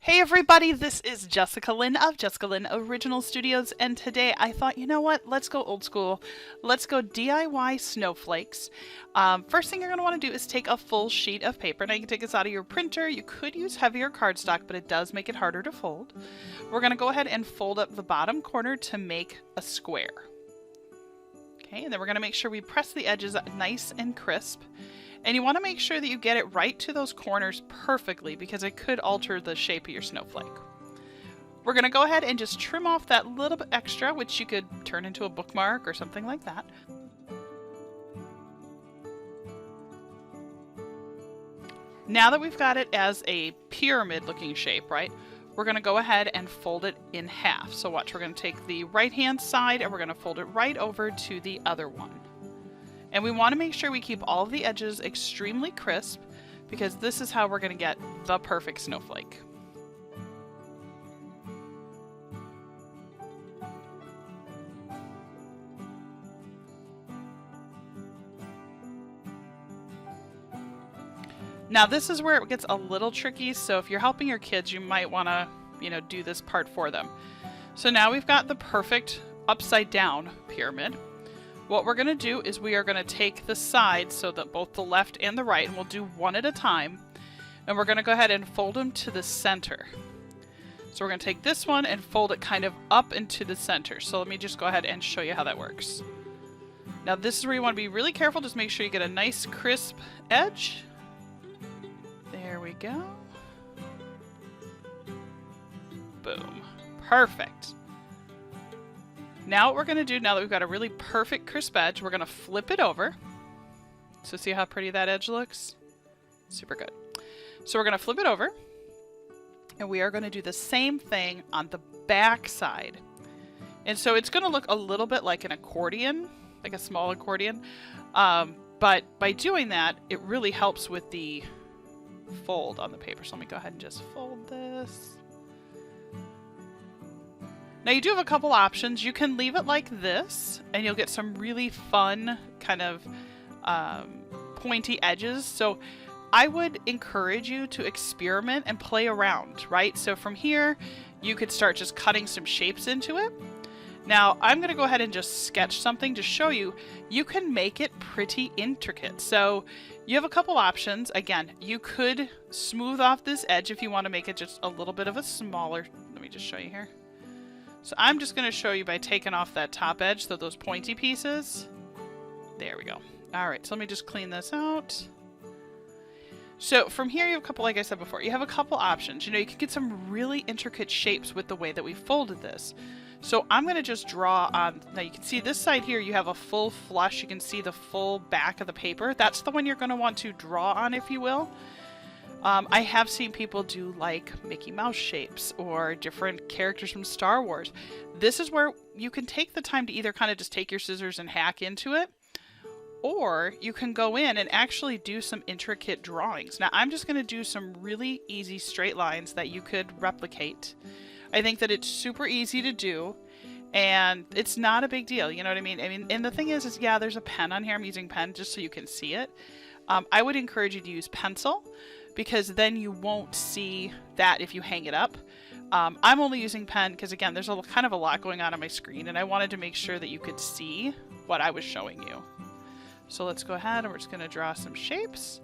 Hey everybody, this is Jessica Lynn of Jessica Lynn Original Studios, and today I thought, you know what, let's go old school. Let's go DIY snowflakes. First thing you're going to want to do is take a full sheet of paper. Now you can take this out of your printer. You could use heavier cardstock, but it does make it harder to fold. We're going to go ahead and fold up the bottom corner to make a square. Okay, and then we're going to make sure we press the edges nice and crisp. And you want to make sure that you get it right to those corners perfectly because it could alter the shape of your snowflake. We're going to go ahead and just trim off that little bit extra, which you could turn into a bookmark or something like that. Now that we've got it as a pyramid looking shape, right, we're going to go ahead and fold it in half. So watch, we're going to take the right hand side and we're going to fold it right over to the other one. And we want to make sure we keep all of the edges extremely crisp because this is how we're going to get the perfect snowflake. Now this is where it gets a little tricky, so if you're helping your kids, you might want to, do this part for them. So now we've got the perfect upside down pyramid. What we're going to do is we are going to take the sides, so that both the left and the right, and we'll do one at a time, and we're going to go ahead and fold them to the center. So we're going to take this one and fold it kind of up into the center. So let me just go ahead and show you how that works. Now this is where you want to be really careful. Just make sure you get a nice crisp edge. There we go. Boom. Perfect. Now what we're going to do, now that we've got a really perfect crisp edge, we're going to flip it over. So see how pretty that edge looks? Super good. So we're going to flip it over. And we are going to do the same thing on the back side. And so it's going to look a little bit like an accordion, like a small accordion. But by doing that, it really helps with the fold on the paper. So let me go ahead and just fold this. Now you do have a couple options. You can leave it like this and you'll get some really fun kind of pointy edges. So I would encourage you to experiment and play around, right? So from here, you could start just cutting some shapes into it. Now I'm going to go ahead and just sketch something to show you. You can make it pretty intricate. So you have a couple options. Again, you could smooth off this edge if you want to make it just a little bit of a smaller. Let me just show you here. So I'm just going to show you by taking off that top edge, so those pointy pieces. There we go. All right, so let me just clean this out. So from here, you have a couple, like I said before, you have a couple options. You can get some really intricate shapes with the way that we folded this. So I'm going to just draw on, now you can see this side here, you have a full flush. You can see the full back of the paper. That's the one you're going to want to draw on, if you will. I have seen people do like Mickey Mouse shapes or different characters from Star Wars. This is where you can take the time to either kind of just take your scissors and hack into it, or you can go in and actually do some intricate drawings. Now I'm just going to do some really easy straight lines that you could replicate. I think that it's super easy to do and it's not a big deal. You know what I mean? And the thing is yeah, there's a pen on here. I'm using pen just so you can see it. I would encourage you to use pencil, because then you won't see that if you hang it up. I'm only using pen because, again, there's kind of a lot going on my screen, and I wanted to make sure that you could see what I was showing you. So let's go ahead and we're just going to draw some shapes.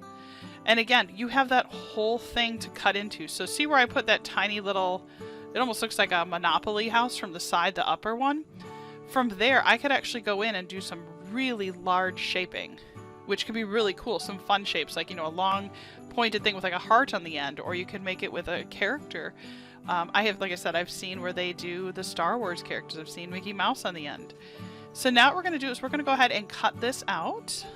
And again, you have that whole thing to cut into. So see where I put that tiny little, it almost looks like a Monopoly house from the side, the upper one. From there, I could actually go in and do some really large shaping, which could be really cool. Some fun shapes, like, a long pointed thing with like a heart on the end, or you can make it with a character. I have, like I said, I've seen where they do the Star Wars characters. I've seen Mickey Mouse on the end. So now what we're going to do is we're going to go ahead and cut this out.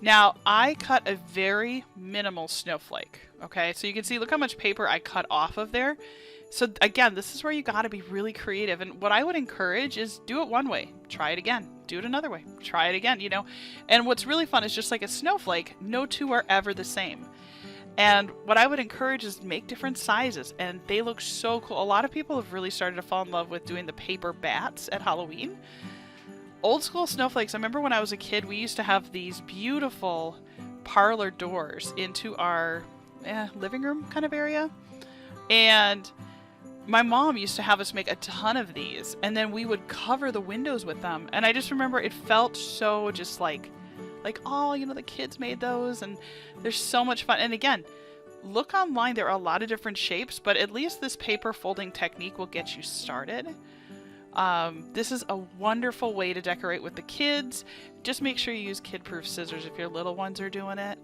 Now, I cut a very minimal snowflake, okay? So you can see, look how much paper I cut off of there. So again, this is where you gotta be really creative. And what I would encourage is do it one way, try it again, do it another way, try it again, you know? And what's really fun is just like a snowflake, no two are ever the same. And what I would encourage is make different sizes, and they look so cool. A lot of people have really started to fall in love with doing the paper bats at Halloween. Old school snowflakes, I remember when I was a kid, we used to have these beautiful parlor doors into our living room kind of area. And my mom used to have us make a ton of these, and then we would cover the windows with them. And I just remember it felt so just like, oh, you know, the kids made those, and they're so much fun. And again, look online, there are a lot of different shapes, but at least this paper folding technique will get you started. This is a wonderful way to decorate with the kids. Just make sure you use kid-proof scissors if your little ones are doing it.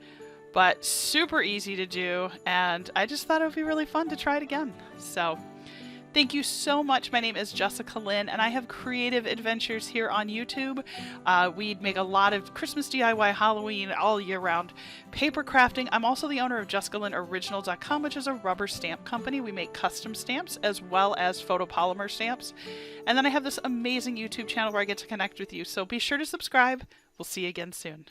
But super easy to do, and I just thought it would be really fun to try it again. So thank you so much. My name is Jessica Lynn, and I have creative adventures here on YouTube. We make a lot of Christmas DIY, Halloween, all year round paper crafting. I'm also the owner of JessicaLynnOriginal.com, which is a rubber stamp company. We make custom stamps as well as photopolymer stamps. And then I have this amazing YouTube channel where I get to connect with you. So be sure to subscribe. We'll see you again soon.